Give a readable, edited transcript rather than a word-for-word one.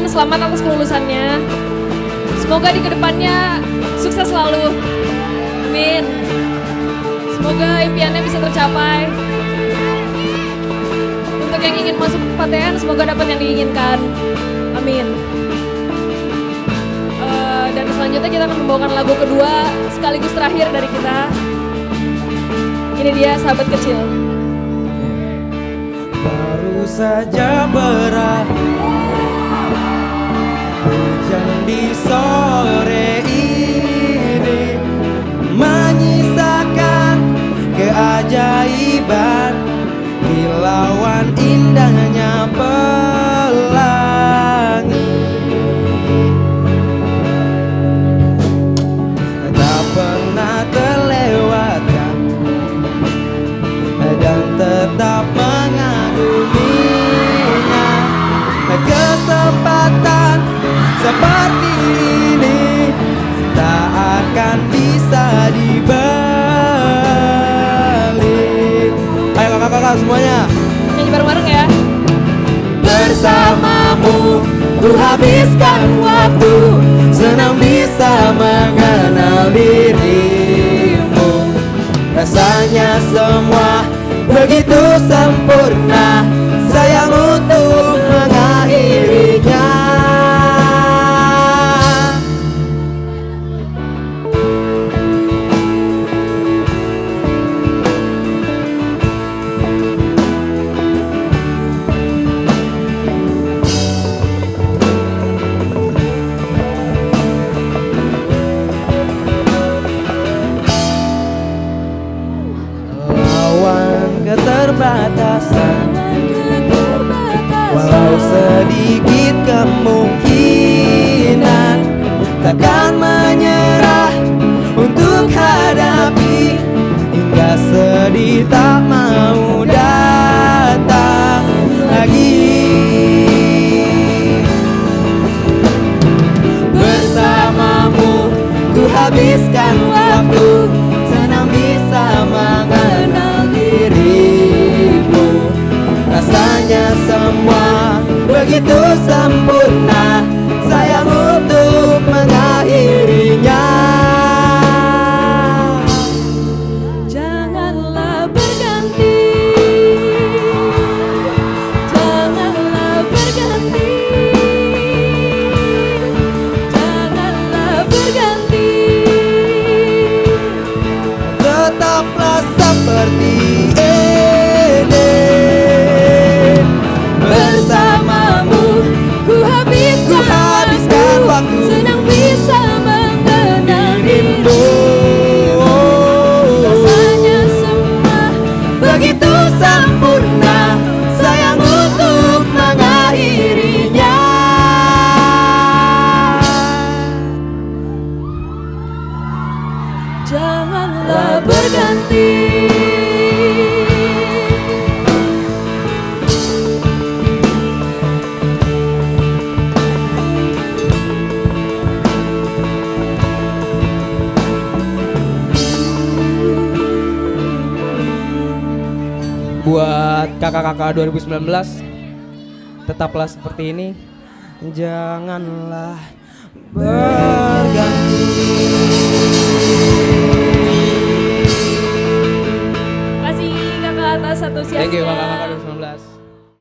selamat atas kelulusannya. Semoga di kedepannya sukses selalu. Amin. Semoga impiannya bisa tercapai. Untuk yang ingin masuk PTN, semoga dapat yang diinginkan. Amin. Dan selanjutnya kita akan membawakan lagu kedua sekaligus terakhir dari kita. Ini dia Sahabat Kecil. Baru saja berakhir hujan di sore ini, menyisakan keajaiban kilauan indahnya pelangi. Tak pernah terlewatkan dan tetap mengaguminya. Kesempatan seperti ini tak akan bisa dibeli. Ayo kakak-kakak semuanya Nyanyi bareng-bareng ya. Bersamamu ku habiskan waktu, senang bisa mengenal dirimu. Rasanya semua begitu sempurna, sayang untuk mengakhirinya. Keterbatasan, walau sedikit kemungkinan, takkan menyerah untuk hadapi hingga sedih tak mau datang lagi. Bersamamu ku habiskan waktu, senang bisa mengenal dirimu. Rasanya semua begitu sempurna, sayang untuk mengakhirinya. Janganlah berganti, janganlah berganti, janganlah berganti. Tetaplah seperti ini. Bersamamu Ku habiskan waktu, senang bisa mengenal dirimu. Rasanya semua Begitu sempurna, sayang untuk mengakhirinya. janganlah berganti. Buat kakak-kakak 2019, tetaplah seperti ini, janganlah berganti. Terima kasih kakak atas antusiasnya. Thank you kakak-kakak 2019.